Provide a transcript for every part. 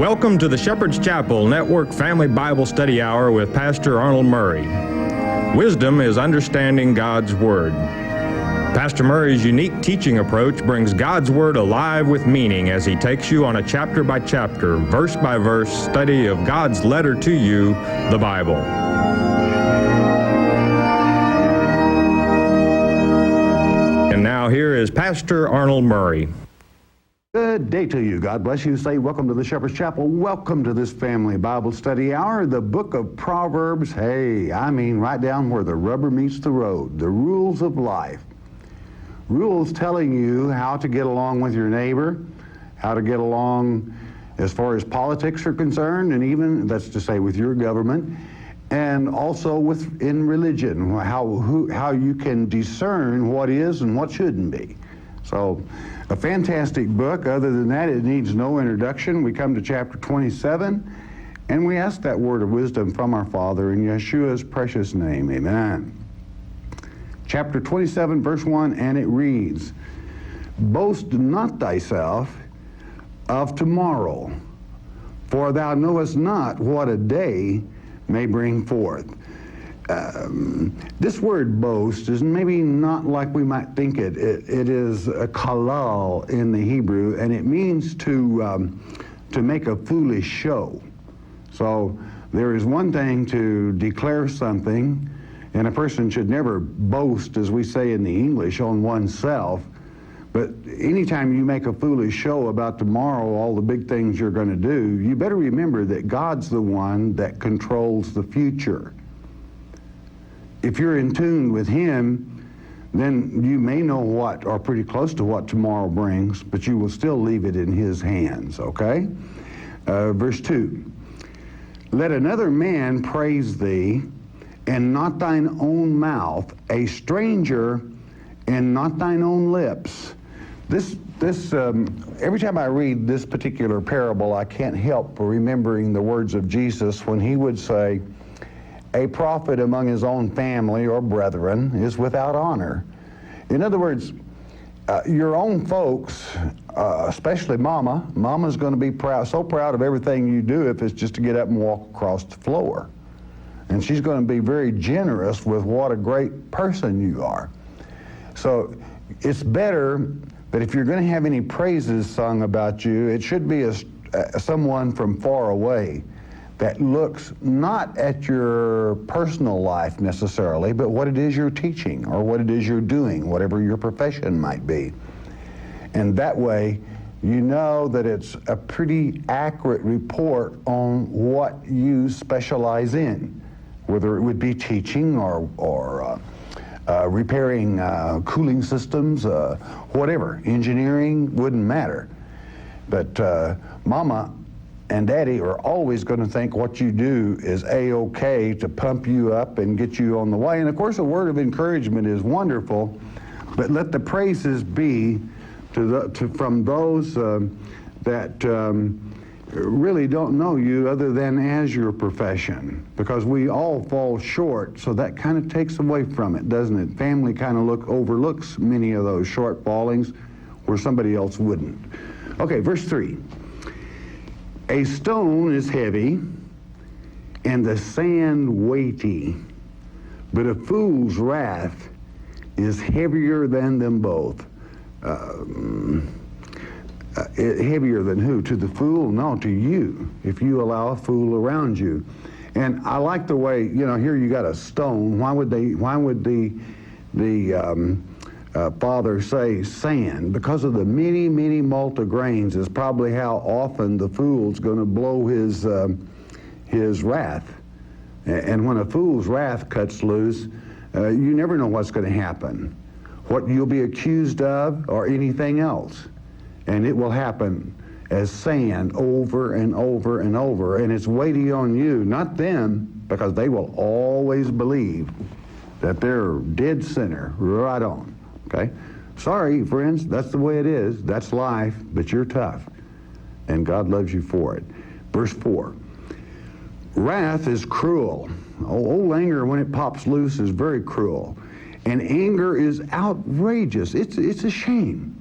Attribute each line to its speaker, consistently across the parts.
Speaker 1: Welcome to the Shepherd's Chapel Network Family Bible Study Hour with Pastor Arnold Murray. Wisdom is understanding God's Word. Pastor Murray's unique teaching approach brings God's Word alive with meaning as he takes you on a chapter-by-chapter, verse-by-verse study of God's letter to you, the Bible. And now here is Pastor Arnold Murray.
Speaker 2: Good day to you. God bless you. Say welcome to the Shepherd's Chapel. Welcome to this family Bible study hour. The book of Proverbs. Hey, I mean right down where the rubber meets the road. The rules of life. Rules telling you how to get along with your neighbor, how to get along as far as politics are concerned, and even, that's to say, with your government, and also in religion, how you can discern what is and what shouldn't be. So, a fantastic book. Other than that, it needs no introduction. We come to chapter 27, and we ask that word of wisdom from our Father in Yeshua's precious name. Amen. Chapter 27, verse 1, and it reads, "Boast not thyself of tomorrow, for thou knowest not what a day may bring forth." This word boast is maybe not like we might think it. It is a kalal in the Hebrew, and it means to make a foolish show. So there is one thing to declare something, and a person should never boast, as we say in the English, on oneself. But anytime you make a foolish show about tomorrow, all the big things you're going to do, you better remember that God's the one that controls the future. If you're in tune with Him, then you may know what, or pretty close to what tomorrow brings, but you will still leave it in His hands, okay? Verse 2, "Let another man praise thee, and not thine own mouth, a stranger, and not thine own lips." Every time I read this particular parable, I can't help remembering the words of Jesus when He would say, "A prophet among his own family or brethren is without honor." In other words, your own folks, especially Mama's going to be so proud of everything you do if it's just to get up and walk across the floor. And she's going to be very generous with what a great person you are. So it's better that if you're going to have any praises sung about you, it should be someone from far away that looks not at your personal life necessarily, but what it is you're teaching or what it is you're doing, whatever your profession might be. And that way, you know that it's a pretty accurate report on what you specialize in, whether it would be teaching or repairing cooling systems, whatever, engineering, wouldn't matter. But Mama and Daddy are always going to think what you do is A-OK to pump you up and get you on the way. And of course, a word of encouragement is wonderful, but let the praises be from those that really don't know you other than as your profession, because we all fall short, so that kind of takes away from it, doesn't it? Family kind of overlooks many of those shortfallings where somebody else wouldn't. Okay, verse 3. "A stone is heavy, and the sand weighty, but a fool's wrath is heavier than them both." Heavier than who? To the fool? No, to you, if you allow a fool around you. And I like the way, here you got a stone. Why would the Father say sand? Because of the many, many multigrains is probably how often the fool's going to blow his wrath. And when a fool's wrath cuts loose, you never know what's going to happen, what you'll be accused of, or anything else. And it will happen as sand over and over and over. And it's weighty on you, not them, because they will always believe that they're dead sinner right on. Okay? Sorry, friends, that's the way it is. That's life, but you're tough. And God loves you for it. Verse 4. "Wrath is cruel." Old anger, when it pops loose, is very cruel. "And anger is outrageous." It's a shame.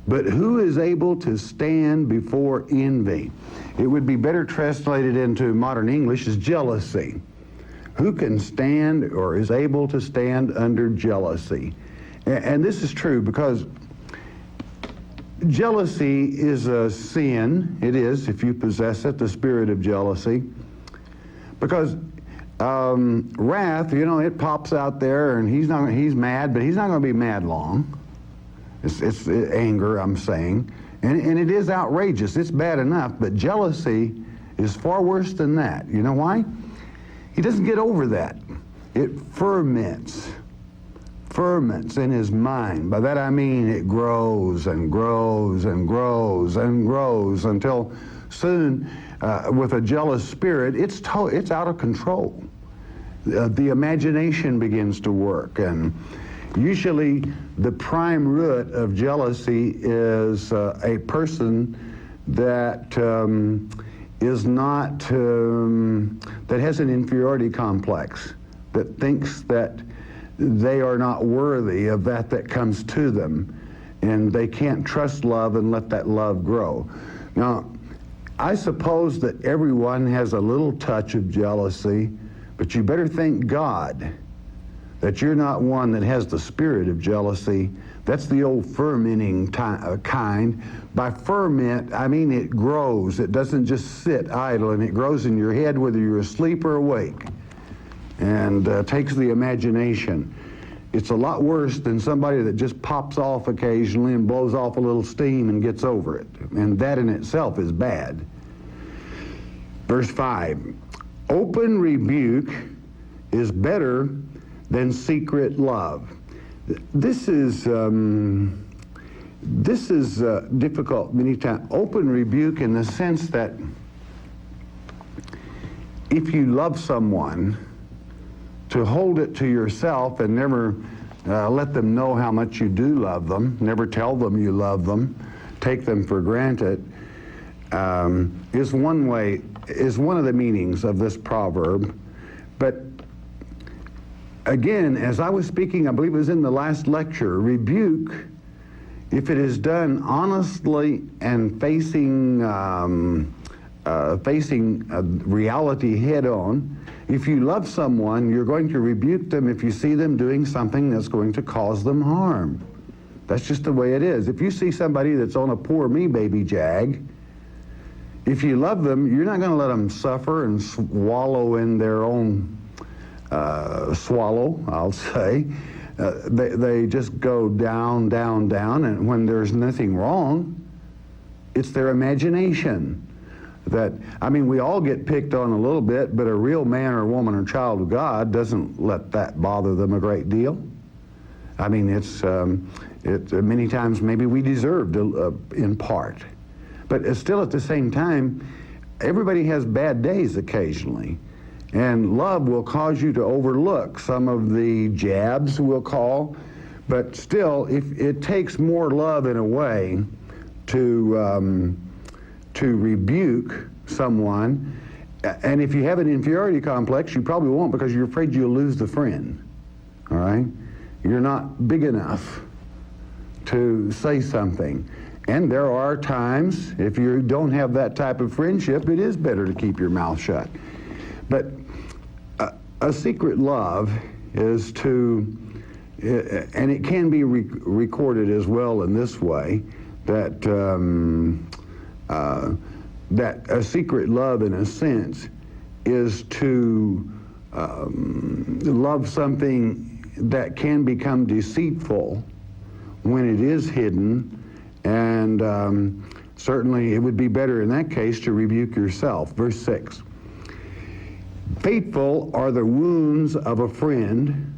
Speaker 2: But who is able to stand before envy? It would be better translated into modern English as jealousy. Who can stand or is able to stand under jealousy? And this is true because jealousy is a sin. It is, if you possess it, the spirit of jealousy. Because wrath, it pops out there, and he's mad, but he's not going to be mad long. It's anger, I'm saying. And it is outrageous. It's bad enough, but jealousy is far worse than that. You know why? He doesn't get over that. It ferments in his mind. By that I mean it grows and grows and grows and grows until soon, with a jealous spirit, it's out of control. The imagination begins to work, and usually the prime root of jealousy is a person that is not, that has an inferiority complex, that thinks that they are not worthy of that comes to them, and they can't trust love and let that love grow. Now, I suppose that everyone has a little touch of jealousy, but you better thank God that you're not one that has the spirit of jealousy. That's the old fermenting kind. By ferment, I mean it grows. It doesn't just sit idle, and it grows in your head whether you're asleep or awake, and takes the imagination. It's a lot worse than somebody that just pops off occasionally and blows off a little steam and gets over it. And that in itself is bad. Verse 5, open rebuke is better than secret love. This is difficult many times. Open rebuke in the sense that if you love someone, to hold it to yourself and never let them know how much you do love them, never tell them you love them, take them for granted, is one of the meanings of this proverb. But again, as I was speaking, I believe it was in the last lecture, rebuke, if it is done honestly and facing reality head on, if you love someone, you're going to rebuke them if you see them doing something that's going to cause them harm. That's just the way it is. If you see somebody that's on a poor me baby jag, if you love them, you're not going to let them suffer and wallow in their own swallow, I'll say. They just go down, down, down, and when there's nothing wrong, it's their imagination. We all get picked on a little bit, but a real man or woman or child of God doesn't let that bother them a great deal. It's many times maybe we deserve to, in part. But it's still at the same time, everybody has bad days occasionally. And love will cause you to overlook some of the jabs, we'll call. But still, if it takes more love in a way to rebuke someone, and if you have an inferiority complex, you probably won't, because you're afraid you'll lose the friend, all right? You're not big enough to say something. And there are times, if you don't have that type of friendship, it is better to keep your mouth shut. But a secret love is to, and it can be recorded as well in this way, that that a secret love, in a sense, is to love something that can become deceitful when it is hidden, and certainly it would be better in that case to rebuke yourself. Verse 6, faithful are the wounds of a friend,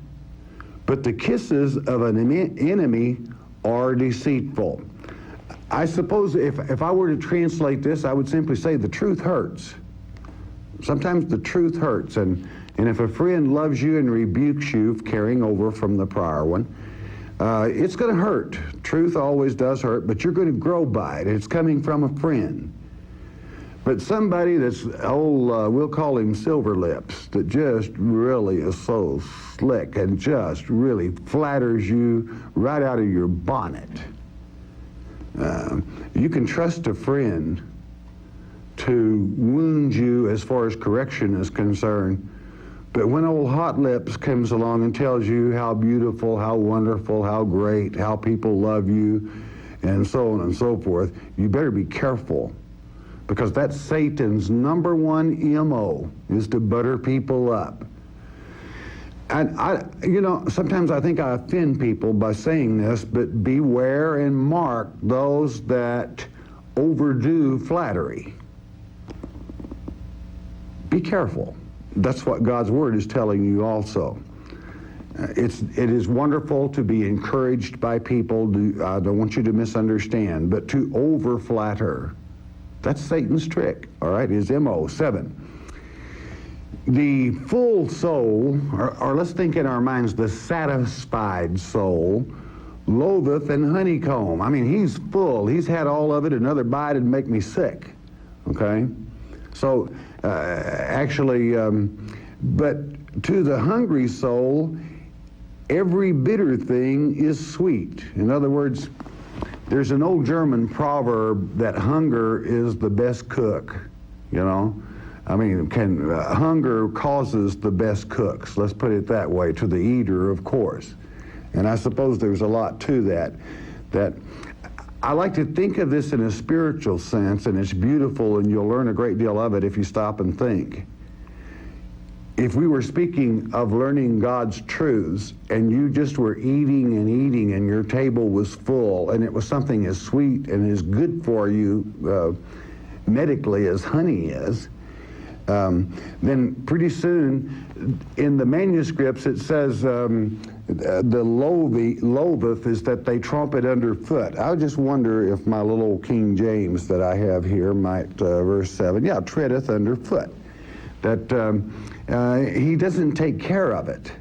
Speaker 2: but the kisses of an enemy are deceitful. I suppose if I were to translate this, I would simply say the truth hurts. Sometimes the truth hurts, and if a friend loves you and rebukes you, carrying over from the prior one, it's going to hurt. Truth always does hurt, but you're going to grow by it. It's coming from a friend. But somebody that's old, we'll call him Silver Lips, that just really is so slick and just really flatters you right out of your bonnet. You can trust a friend to wound you as far as correction is concerned, but when old Hot Lips comes along and tells you how beautiful, how wonderful, how great, how people love you, and so on and so forth, you better be careful, because that's Satan's number one MO, is to butter people up. And sometimes I think I offend people by saying this, but beware and mark those that overdo flattery. Be careful. That's what God's Word is telling you also. It is wonderful to be encouraged by people. I don't want you to misunderstand, but to over-flatter, that's Satan's trick, all right, his MO. 7. The full soul, or let's think in our minds, the satisfied soul, loatheth an honeycomb. I mean, he's full. He's had all of it. Another bite would make me sick, okay? So, but to the hungry soul, every bitter thing is sweet. In other words, there's an old German proverb that hunger is the best cook, you know? I mean, hunger causes the best cooks, let's put it that way, to the eater, of course. And I suppose there's a lot to that I like to think of this in a spiritual sense, and it's beautiful, and you'll learn a great deal of it if you stop and think. If we were speaking of learning God's truths, and you just were eating, and your table was full, and it was something as sweet and as good for you medically as honey is, then pretty soon in the manuscripts it says the loatheth is that they tromp it underfoot. I just wonder if my little old King James that I have here might, verse 7, treadeth underfoot. That he doesn't take care of it.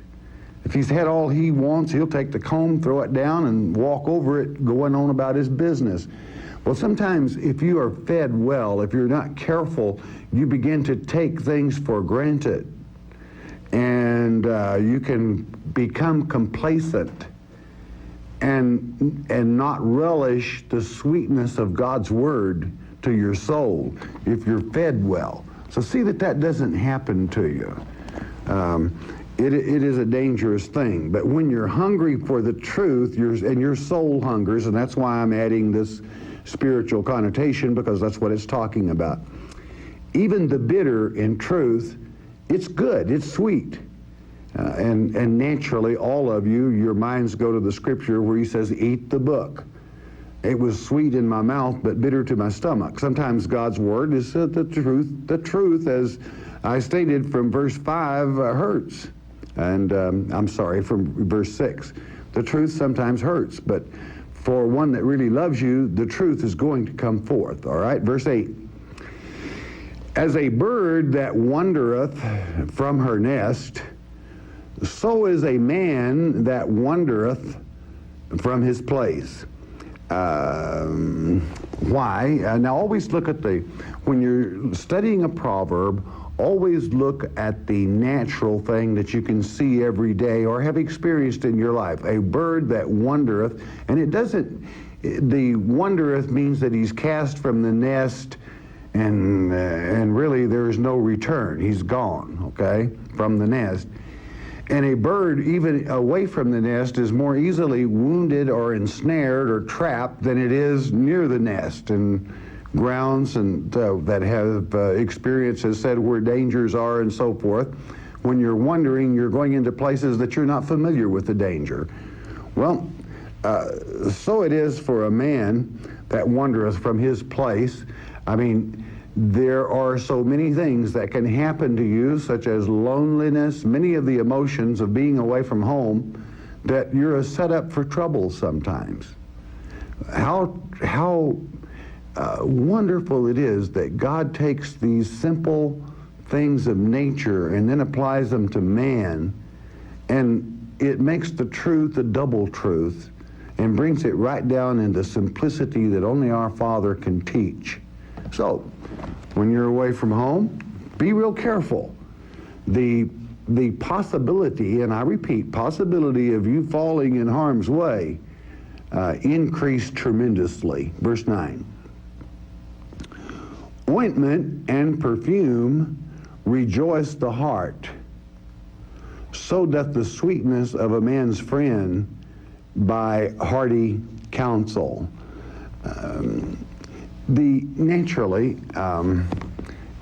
Speaker 2: If he's had all he wants, he'll take the comb, throw it down, and walk over it, going on about his business. Well, sometimes if you are fed well, if you're not careful, you begin to take things for granted. And you can become complacent and not relish the sweetness of God's Word to your soul if you're fed well. So see that doesn't happen to you. It is a dangerous thing. But when you're hungry for the truth, and your soul hungers, and that's why I'm adding this spiritual connotation, because that's what it's talking about. Even the bitter in truth, it's good, it's sweet. And naturally, all of you, your minds go to the scripture where he says, eat the book. It was sweet in my mouth, but bitter to my stomach. Sometimes God's word is the truth. The truth, as I stated from verse 5, hurts. And I'm sorry, from verse 6. The truth sometimes hurts, but for one that really loves you, the truth is going to come forth. All right, verse 8. As a bird that wandereth from her nest, so is a man that wandereth from his place. Why? Now always look at when you're studying a proverb, always look at the natural thing that you can see every day or have experienced in your life. A bird that wandereth, and the wandereth means that he's cast from the nest and really there is no return. He's gone, okay, from the nest. And a bird, even away from the nest, is more easily wounded or ensnared or trapped than it is near the nest. And grounds and that have experience has said where dangers are and so forth. When you're wandering, you're going into places that you're not familiar with the danger. Well, so it is for a man that wandereth from his place. I mean, there are so many things that can happen to you, such as loneliness, many of the emotions of being away from home, that you're a setup for trouble sometimes. How wonderful it is that God takes these simple things of nature and then applies them to man, and it makes the truth a double truth and brings it right down into simplicity that only our Father can teach. So, when you're away from home, be real careful. The possibility, and I repeat, possibility of you falling in harm's way increased tremendously. Verse 9. Ointment and perfume rejoice the heart. So doth the sweetness of a man's friend by hearty counsel. Naturally,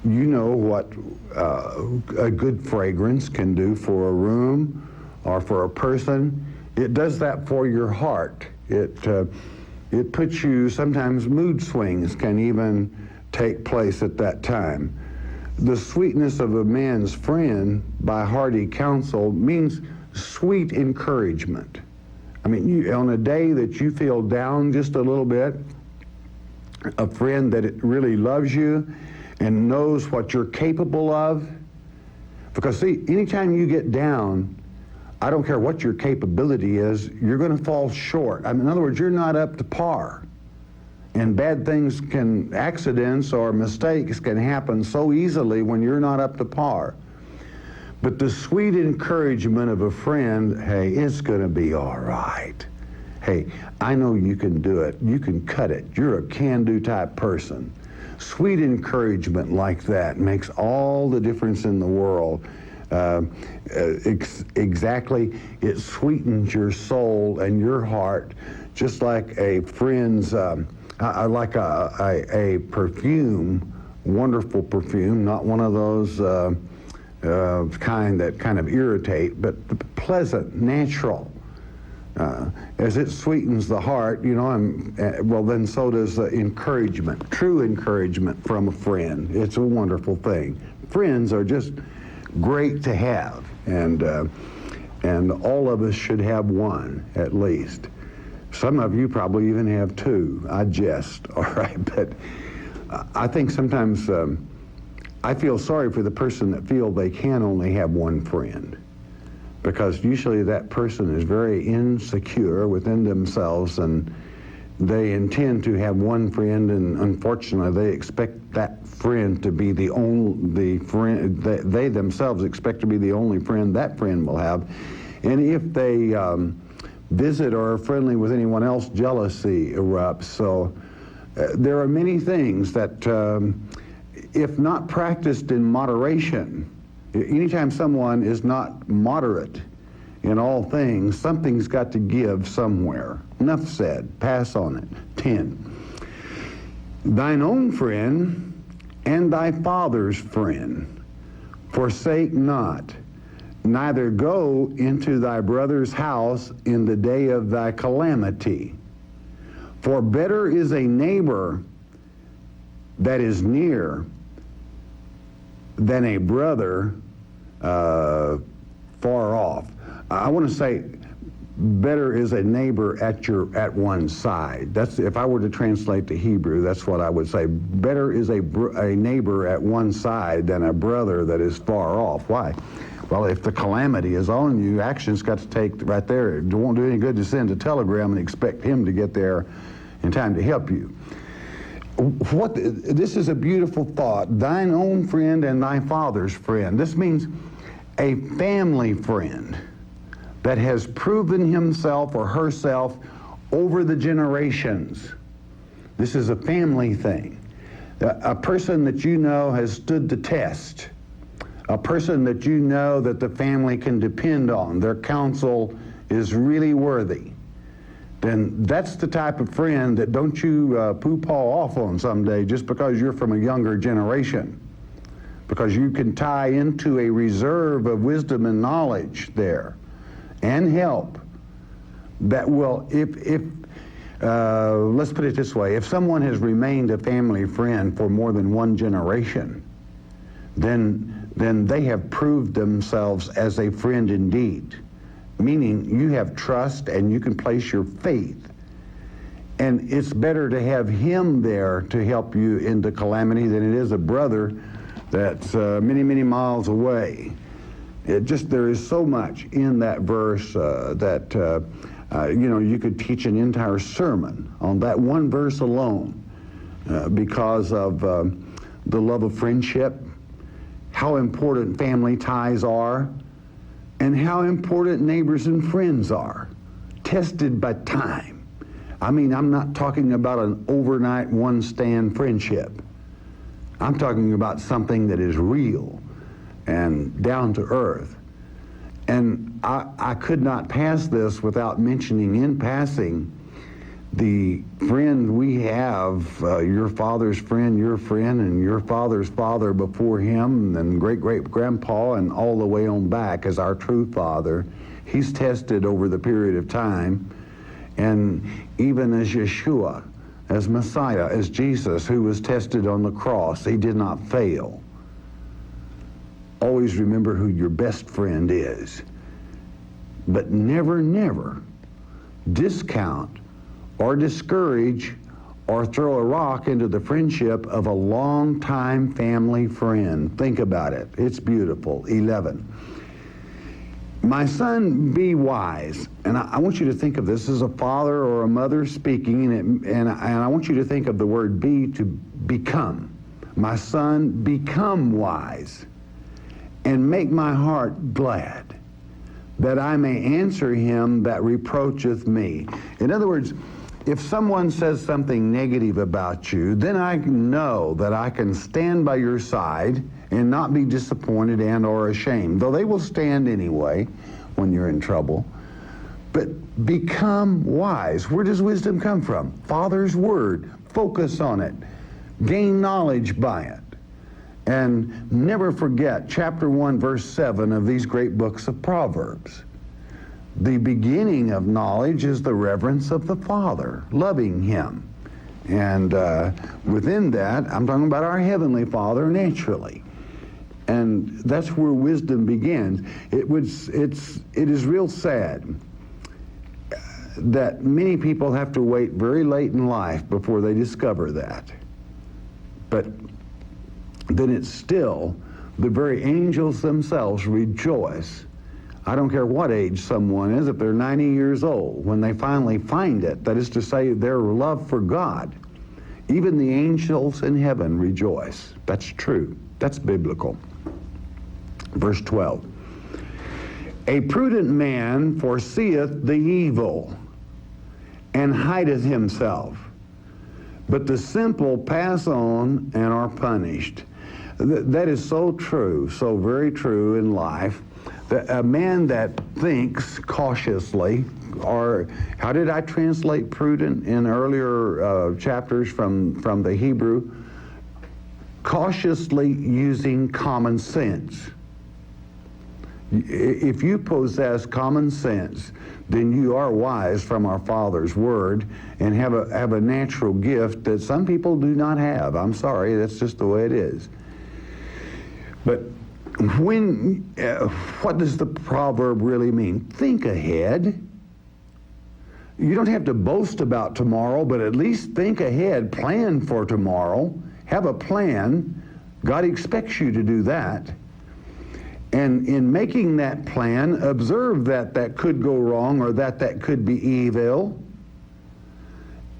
Speaker 2: you know what a good fragrance can do for a room or for a person. It does that for your heart. It puts you, sometimes mood swings can even take place at that time. The sweetness of a man's friend by hearty counsel means sweet encouragement. I mean, on a day that you feel down just a little bit, a friend that really loves you and knows what you're capable of. Because see, anytime you get down, I don't care what your capability is, you're going to fall short. I mean, in other words, you're not up to par. And bad things accidents or mistakes can happen so easily when you're not up to par. But the sweet encouragement of a friend, hey, it's going to be all right. Hey, I know you can do it. You can cut it. You're a can-do type person. Sweet encouragement like that makes all the difference in the world. Exactly, it sweetens your soul and your heart, just like a friend's, like a perfume, wonderful perfume, not one of those kind that kind of irritate, but pleasant, natural. As it sweetens the heart, you know, well, then so does encouragement, true encouragement from a friend. It's a wonderful thing. Friends are just great to have, and all of us should have one at least. Some of you probably even have two. I jest, all right, but I think sometimes I feel sorry for the person that feel they can only have one friend, because usually that person is very insecure within themselves, and they intend to have one friend, and unfortunately they expect that friend to be the only friend. They themselves expect to be the only friend that friend will have, and if they visit or are friendly with anyone else, jealousy erupts. So there are many things that, if not practiced in moderation, anytime someone is not moderate in all things, something's got to give somewhere. Enough said. Pass on it. 10. Thine own friend and thy father's friend forsake not, neither go into thy brother's house in the day of thy calamity. For better is a neighbor that is near than a brother far off. I want to say better is a neighbor at one's side. That's, if I were to translate to Hebrew, that's what I would say. Better is a neighbor at one side than a brother that is far off. Why? Well, if the calamity is on you, action's got to take right there. It won't do any good to send a telegram and expect him to get there in time to help you. This is a beautiful thought. Thine own friend and thy father's friend. This means a family friend that has proven himself or herself over the generations. This is a family thing. A person that you know has stood the test. A person that you know that the family can depend on. Their counsel is really worthy. Then that's the type of friend that don't you poo-paw off on someday just because you're from a younger generation. Because you can tie into a reserve of wisdom and knowledge there and help that will, let's put it this way, if someone has remained a family friend for more than one generation, then they have proved themselves as a friend indeed. Meaning you have trust and you can place your faith. And it's better to have him there to help you into calamity than it is a brother that's many, many miles away. There is so much in that verse that you could teach an entire sermon on that one verse alone because of the love of friendship, how important family ties are, and how important neighbors and friends are, tested by time. I mean, I'm not talking about an overnight one-stand friendship. I'm talking about something that is real and down to earth. And I could not pass this without mentioning in passing the friend we have, your father's friend, and your father's father before him, and great-great-grandpa, and all the way on back as our true father. He's tested over the period of time. And even as Yeshua, as Messiah, as Jesus, who was tested on the cross, he did not fail. Always remember who your best friend is. But never, never discount or discourage or throw a rock into the friendship of a longtime family friend. Think about it. It's beautiful. 11. My son, be wise. And I want you to think of this as a father or a mother speaking, and I want you to think of the word be to become. My son, become wise, and make my heart glad, that I may answer him that reproacheth me. In other words, if someone says something negative about you, then I know that I can stand by your side and not be disappointed and or ashamed, though they will stand anyway when you're in trouble. But become wise. Where does wisdom come from? Father's word. Focus on it. Gain knowledge by it. And never forget chapter 1, verse 7 of these great books of Proverbs. The beginning of knowledge is the reverence of the Father, loving him. And within that, I'm talking about our Heavenly Father naturally. And that's where wisdom begins. It is real sad that many people have to wait very late in life before they discover that. But then it's still, the very angels themselves rejoice. I don't care what age someone is, if they're 90 years old, when they finally find it, that is to say, their love for God. Even the angels in heaven rejoice. That's true. That's biblical. Verse 12. A prudent man foreseeth the evil, and hideth himself, but the simple pass on and are punished. That is so true, so very true in life. A man that thinks cautiously, or how did I translate prudent in earlier chapters from the Hebrew? Cautiously using common sense. If you possess common sense, then you are wise from our Father's word and have a natural gift that some people do not have. I'm sorry, that's just the way it is. But what does the proverb really mean? Think ahead. You don't have to boast about tomorrow, but at least think ahead. Plan for tomorrow. Have a plan. God expects you to do that. And in making that plan, observe that could go wrong or that could be evil.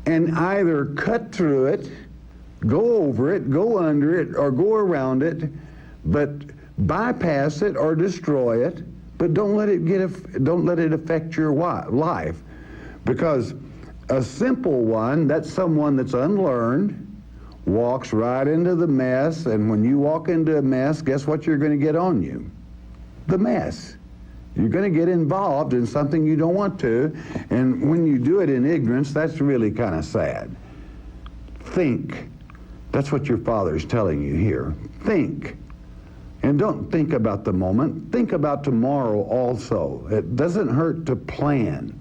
Speaker 2: And either cut through it, go over it, go under it, or go around it, but bypass it or destroy it, but don't let it affect your life. Because a simple one, that's someone that's unlearned, walks right into the mess, and when you walk into a mess, guess what you're going to get on you? The mess. You're going to get involved in something you don't want to, and when you do it in ignorance, that's really kind of sad. Think. That's what your Father's telling you here. Think. And don't think about the moment. Think about tomorrow also. It doesn't hurt to plan.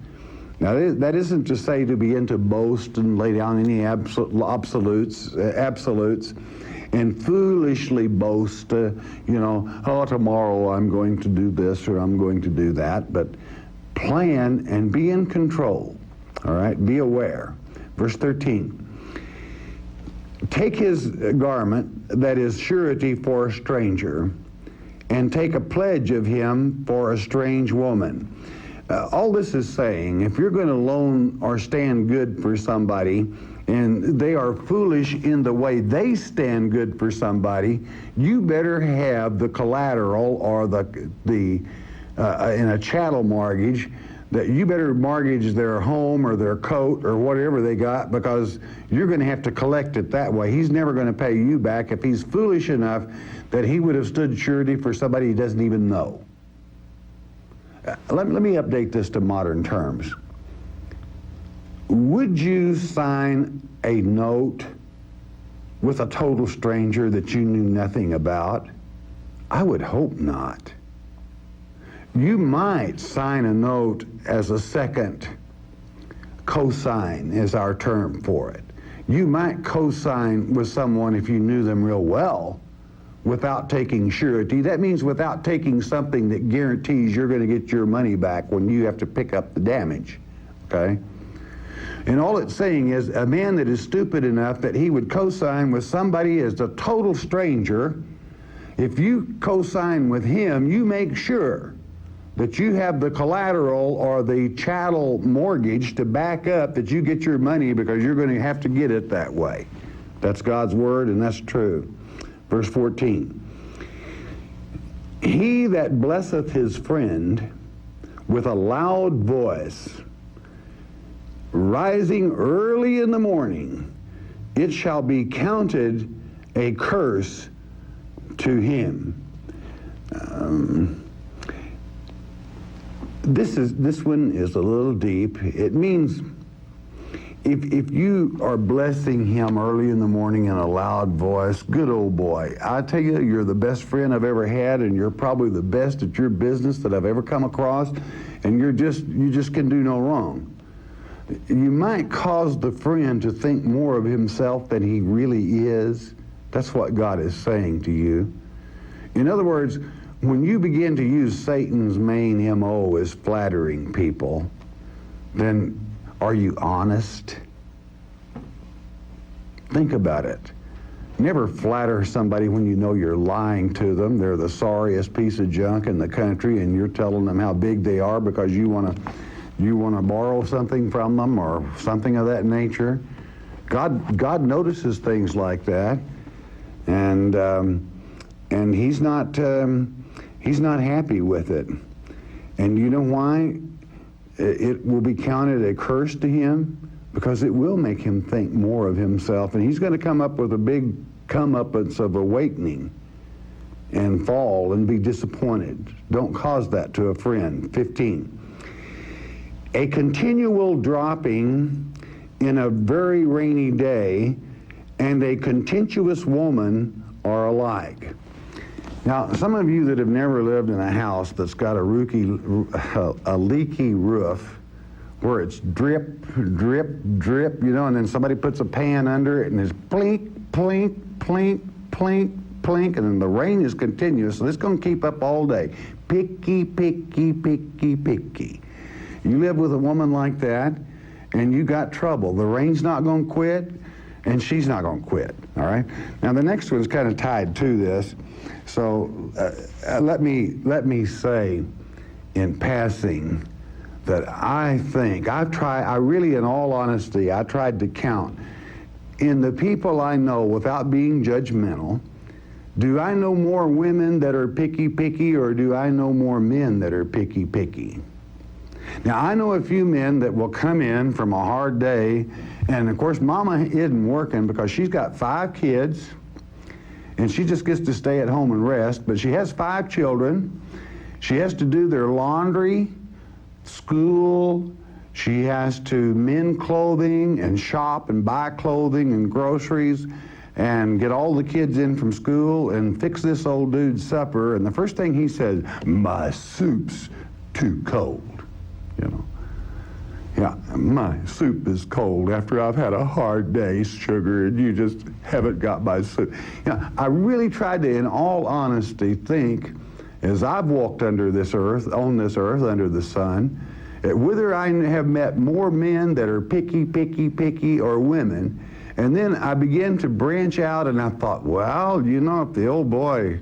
Speaker 2: Now, that isn't to say to begin to boast and lay down any absolutes, and foolishly boast, tomorrow I'm going to do this or I'm going to do that. But plan and be in control. All right? Be aware. Verse 13. Take his garment that is surety for a stranger, and take a pledge of him for a strange woman. All this is saying, if you're going to loan or stand good for somebody, and they are foolish in the way they stand good for somebody, you better have the collateral or in a chattel mortgage, that you better mortgage their home or their coat or whatever they got, because you're going to have to collect it that way. He's never going to pay you back if he's foolish enough that he would have stood surety for somebody he doesn't even know. Let me update this to modern terms. Would you sign a note with a total stranger that you knew nothing about? I would hope not. You might sign a note as a second cosign, is our term for it. You might cosign with someone if you knew them real well without taking surety. That means without taking something that guarantees you're going to get your money back when you have to pick up the damage, okay? And all it's saying is a man that is stupid enough that he would cosign with somebody as a total stranger, if you cosign with him, you make sure that you have the collateral or the chattel mortgage to back up that you get your money, because you're going to have to get it that way. That's God's word, and that's true. Verse 14. He that blesseth his friend with a loud voice, rising early in the morning, it shall be counted a curse to him. This one is a little deep. It means if you are blessing him early in the morning in a loud voice, good old boy, I tell you, you're the best friend I've ever had, and you're probably the best at your business that I've ever come across, and you just can do no wrong. You might cause the friend to think more of himself than he really is. That's what God is saying to you. In other words, when you begin to use Satan's main MO as flattering people, then are you honest? Think about it. Never flatter somebody when you know you're lying to them. They're the sorriest piece of junk in the country, and you're telling them how big they are because you want to borrow something from them or something of that nature. God notices things like that, and he's not happy with it. And you know why? It will be counted a curse to him, because it will make him think more of himself, and he's going to come up with a big comeuppance of awakening and fall and be disappointed. Don't cause that to a friend. 15. A continual dropping in a very rainy day and a contentious woman are alike. Now, some of you that have never lived in a house that's got a leaky roof, where it's drip, drip, drip, and then somebody puts a pan under it and it's plink, plink, plink, plink, plink, and then the rain is continuous, so it's going to keep up all day. Picky, picky, picky, picky. You live with a woman like that, and you got trouble. The rain's not going to quit, and she's not going to quit, all right? Now, the next one's kind of tied to this. So let me say in passing that I really, in all honesty, I tried to count in the people I know without being judgmental. Do I know more women that are picky, picky, or do I know more men that are picky, picky? Now, I know a few men that will come in from a hard day, and of course, mama isn't working because she's got 5 kids, and she just gets to stay at home and rest, but she has 5 children. She has to do their laundry, school, she has to mend clothing and shop and buy clothing and groceries and get all the kids in from school and fix this old dude's supper. And the first thing he says, my soup's too cold, Yeah, my soup is cold after I've had a hard day, sugar, and you just haven't got my soup. I really tried to, in all honesty, think, as I've walked under this earth, on this earth, under the sun, whether I have met more men that are picky, picky, picky, or women. And then I began to branch out, and I thought, well, if the old boy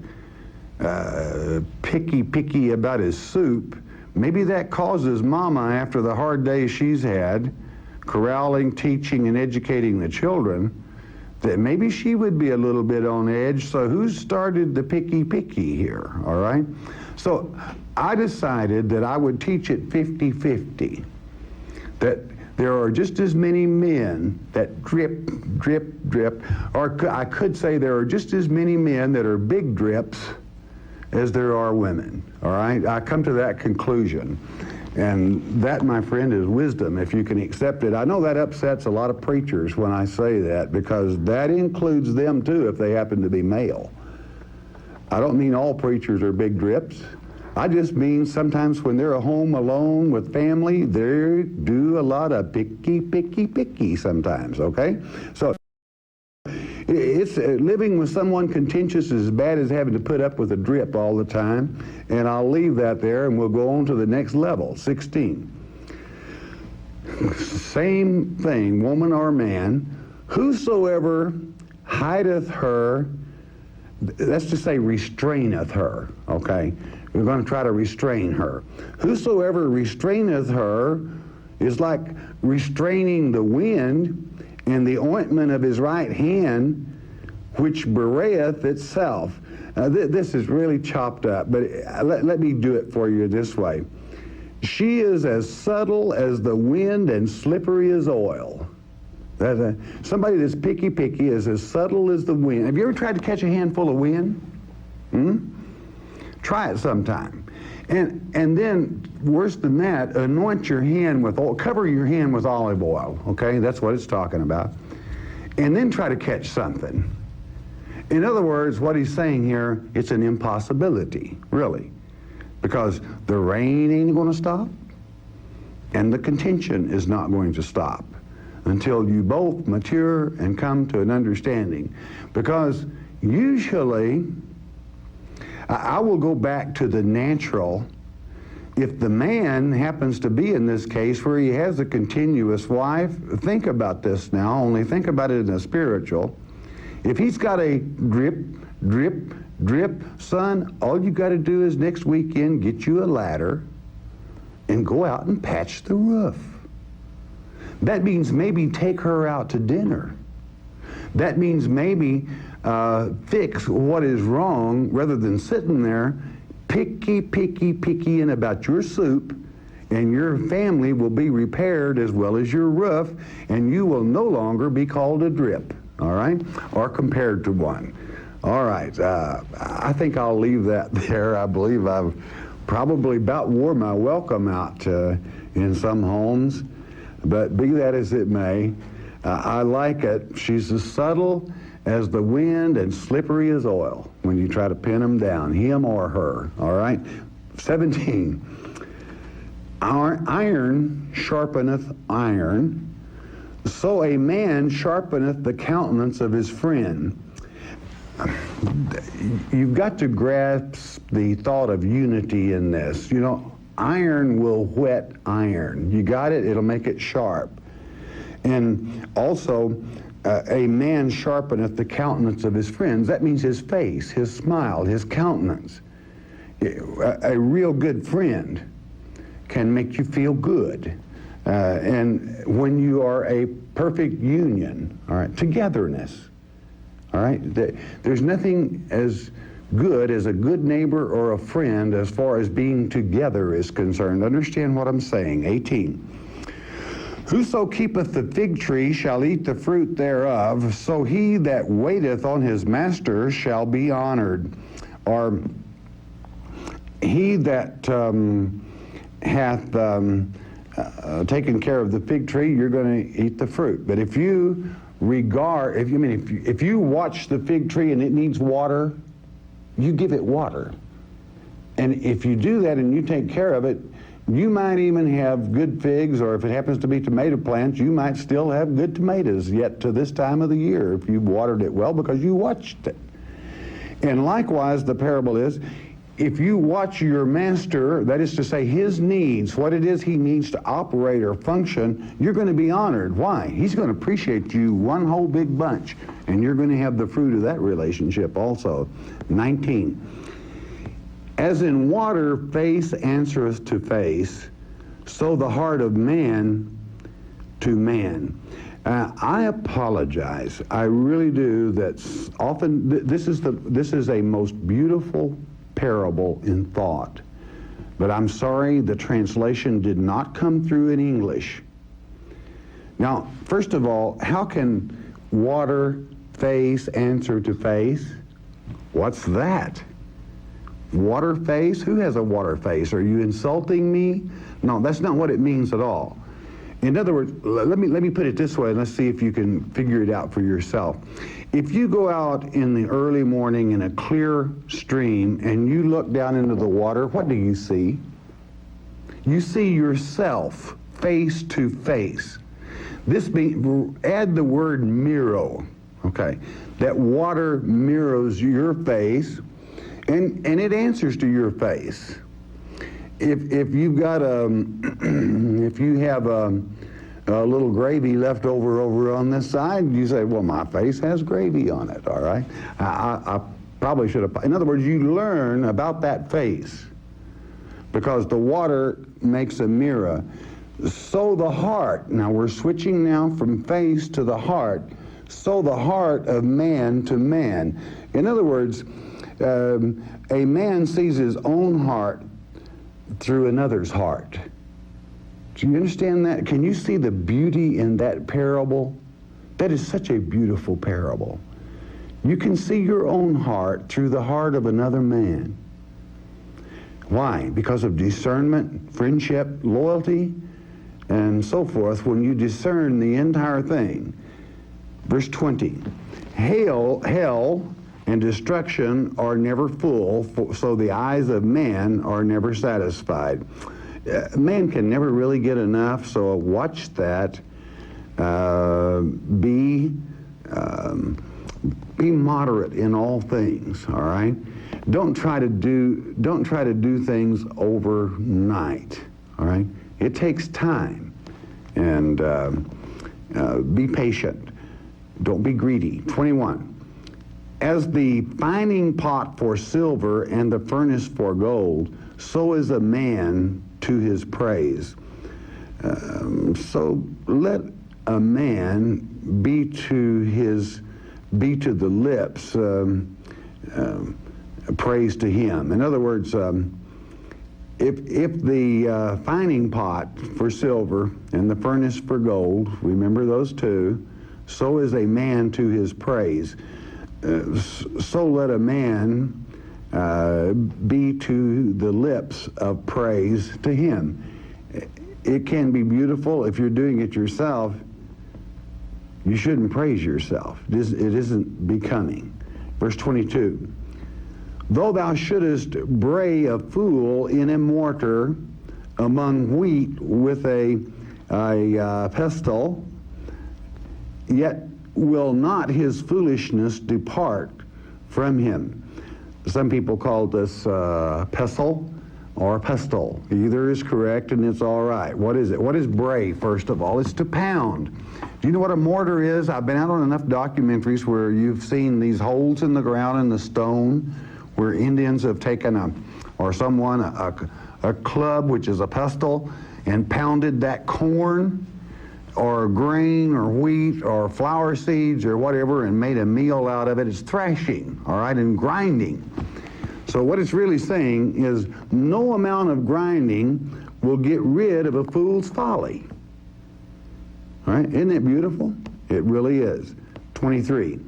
Speaker 2: picky, picky about his soup, maybe that causes mama, after the hard day she's had, corralling, teaching, and educating the children, that maybe she would be a little bit on edge. So who started the picky here, all right? So I decided that I would teach it 50-50, that there are just as many men that drip, or I could say there are just as many men that are big drips as there are women, all right? I come to that conclusion. And that, my friend, is wisdom, if you can accept it. I know that upsets a lot of preachers when I say that, because that includes them too if they happen to be male. I don't mean all preachers are big drips. I just mean sometimes when they're at home alone with family, they do a lot of picky sometimes, okay? So it's living with someone contentious is as bad as having to put up with a drip all the time. And I'll leave that there and we'll go on to the next level, 16. Same thing, woman or man, whosoever hideth her, that's to say restraineth her, okay? We're going to try to restrain her. Whosoever restraineth her is like restraining the wind and the ointment of his right hand, which bewrayeth itself. This is really chopped up, but let me do it for you this way. She is as subtle as the wind and slippery as oil. Somebody that's picky is as subtle as the wind. Have you ever tried to catch a handful of wind? Try it sometime. And then, worse than that, anoint your hand with oil, cover your hand with olive oil, okay? That's what it's talking about. And then try to catch something. In other words, what he's saying here, it's an impossibility, really. Because the rain ain't going to stop, and the contention is not going to stop until you both mature and come to an understanding. Because usually, I will go back to the natural. If the man happens to be in this case where he has a continuous wife, think about this now, only think about it in a spiritual. If he's got a drip, son, all you got to do is next weekend get you a ladder and go out and patch the roof. That means maybe take her out to dinner. That means maybe fix what is wrong rather than sitting there pickying about your soup, and your family will be repaired as well as your roof, and you will no longer be called a drip, all right, or compared to one. All right, I think I'll leave that there. I believe I've probably about wore my welcome out in some homes, but be that as it may, I like it. She's as subtle as the wind and slippery as oil when you try to pin him down, him or her, all right? 17, iron sharpeneth iron, so a man sharpeneth the countenance of his friend. You've got to grasp the thought of unity in this. You know, iron will whet iron. You got it? It'll make it sharp. And also, a man sharpeneth the countenance of his friends. That means his face, his smile, his countenance. A real good friend can make you feel good. And when you are a perfect union, all right, togetherness, all right, there's nothing as good as a good neighbor or a friend as far as being together is concerned. Understand what I'm saying. 18. Whoso keepeth the fig tree shall eat the fruit thereof, so he that waiteth on his master shall be honored. Or he that hath taken care of the fig tree, you're going to eat the fruit. But if you if you watch the fig tree and it needs water, you give it water. And if you do that and you take care of it, you might even have good figs, or if it happens to be tomato plants, you might still have good tomatoes yet to this time of the year if you've watered it well because you watched it. And likewise, the parable is, if you watch your master, that is to say his needs, what it is he needs to operate or function, you're going to be honored. Why? He's going to appreciate you one whole big bunch, and you're going to have the fruit of that relationship also. 19. As in water face answereth to face, so the heart of man to man. I apologize. I really do. That's often this is a most beautiful parable in thought, but I'm sorry the translation did not come through in English. Now, first of all, how can water face answer to face? What's that? Water face? Who has a water face? Are you insulting me? No, that's not what it means at all. In other words, let me put it this way, and let's see if you can figure it out for yourself. If you go out in the early morning in a clear stream and you look down into the water, what do you see? You see yourself face to face. Add the word mirror, okay? That water mirrors your face, and it answers to your face. If you've got if you have a little gravy left over on this side, you say, well, my face has gravy on it, all right? I probably should have. In other words, you learn about that face because the water makes a mirror. So the heart, now we're switching now from face to the heart, so the heart of man to man. In other words, a man sees his own heart through another's heart. Do you understand that? Can you see the beauty in that parable? That is such a beautiful parable. You can see your own heart through the heart of another man. Why? Because of discernment, friendship, loyalty, and so forth. When you discern the entire thing. Verse 20, hell and destruction are never full, so the eyes of man are never satisfied. Man can never really get enough, so watch that. Be moderate in all things, all right? Don't try to do things overnight, all right? It takes time, and be patient. Don't be greedy. 21. As the fining pot for silver and the furnace for gold, so is a man to his praise. So let a man be to the lips praise to him. In other words, if the fining pot for silver and the furnace for gold, remember those two, so is a man to his praise. So let a man be to the lips of praise to him. It can be beautiful. If you're doing it yourself, you shouldn't praise yourself. It isn't becoming. Verse 22, though thou shouldest bray a fool in a mortar among wheat with a pestle, yet will not his foolishness depart from him. Some people call this pestle or pestle. Either is correct and it's all right. What is it? What is bray, first of all? It's to pound. Do you know what a mortar is? I've been out on enough documentaries where you've seen these holes in the ground in the stone where Indians have taken a club, which is a pestle, and pounded that corn or grain or wheat or flour seeds or whatever and made a meal out of it. It's thrashing, all right, and grinding. So what it's really saying is no amount of grinding will get rid of a fool's folly. All right, isn't it beautiful? It really is. 23,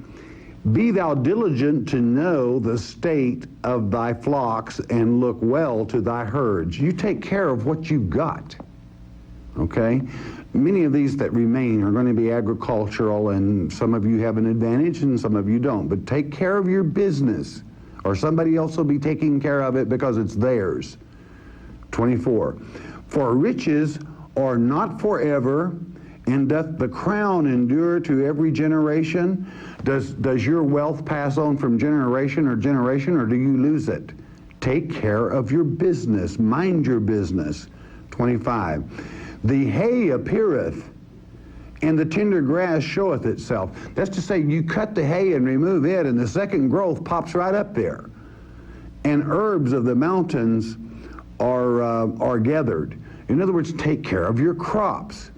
Speaker 2: be thou diligent to know the state of thy flocks and look well to thy herds. You take care of what you got, okay? Many of these that remain are going to be agricultural, and some of you have an advantage and some of you don't. But take care of your business, or somebody else will be taking care of it because it's theirs. 24. For riches are not forever, and doth the crown endure to every generation? Does your wealth pass on from generation, or do you lose it? Take care of your business. Mind your business. 25. The hay appeareth, and the tender grass showeth itself. That's to say, you cut the hay and remove it, and the second growth pops right up there. And herbs of the mountains are gathered. In other words, take care of your crops.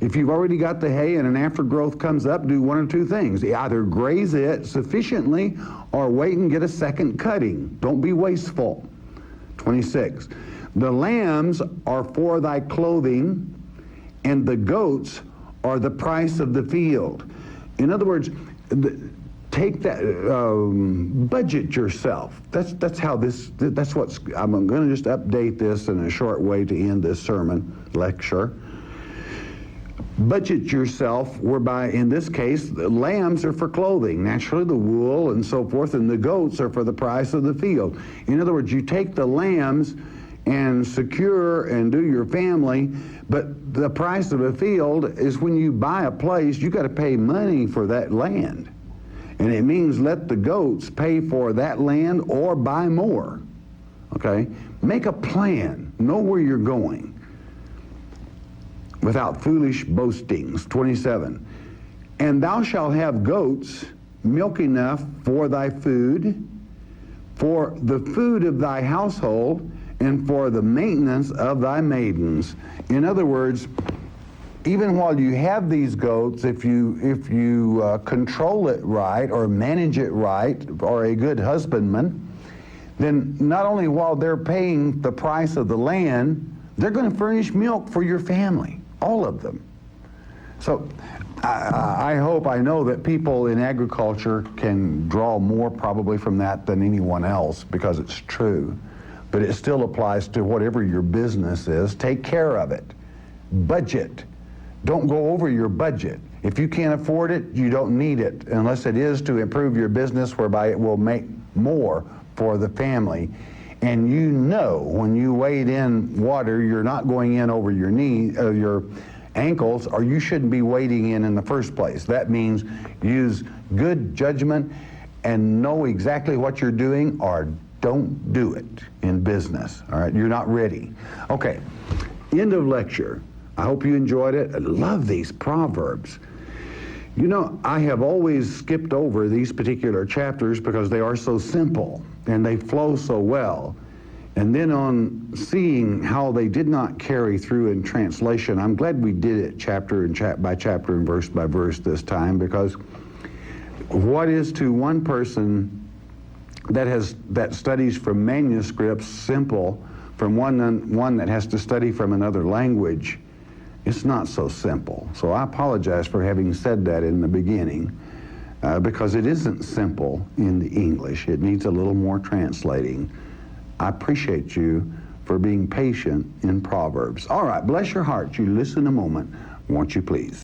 Speaker 2: If you've already got the hay and an aftergrowth comes up, do one of two things. Either graze it sufficiently or wait and get a second cutting. Don't be wasteful. 26. The lambs are for thy clothing, and the goats are the price of the field. In other words, take that, budget yourself. That's how this, that's what's, I'm going to just update this in a short way to end this sermon lecture. Budget yourself, whereby in this case the lambs are for clothing, naturally the wool and so forth, and the goats are for the price of the field. In other words, you take the lambs and secure and do your family, but the price of a field is when you buy a place, you got to pay money for that land. And it means let the goats pay for that land or buy more. Okay? Make a plan. Know where you're going without foolish boastings. 27. And thou shalt have goats, milk enough for thy food, for the food of thy household, and for the maintenance of thy maidens. In other words, even while you have these goats, if you control it right or manage it right, or a good husbandman, then not only while they're paying the price of the land, they're going to furnish milk for your family, all of them. So I hope, I know that people in agriculture can draw more probably from that than anyone else, because it's true. But it still applies to whatever your business is. Take care of it. Budget. Don't go over your budget. If you can't afford it, you don't need it, unless it is to improve your business, whereby it will make more for the family. And you know when you wade in water, you're not going in over your knee, your ankles, or you shouldn't be wading in the first place. That means use good judgment and know exactly what you're doing, or don't do it in business. All right, you're not ready. Okay, end of lecture. I hope you enjoyed it. I love these Proverbs. You know, I have always skipped over these particular chapters because they are so simple and they flow so well. And then on seeing how they did not carry through in translation, I'm glad we did it chapter by chapter and verse by verse this time, because what is to one person that studies from manuscripts simple, from one that has to study from another language, it's not so simple. So I apologize for having said that in the beginning, because it isn't simple in the English. It needs a little more translating. I appreciate you for being patient in Proverbs. All right, bless your heart. You listen a moment, won't you please?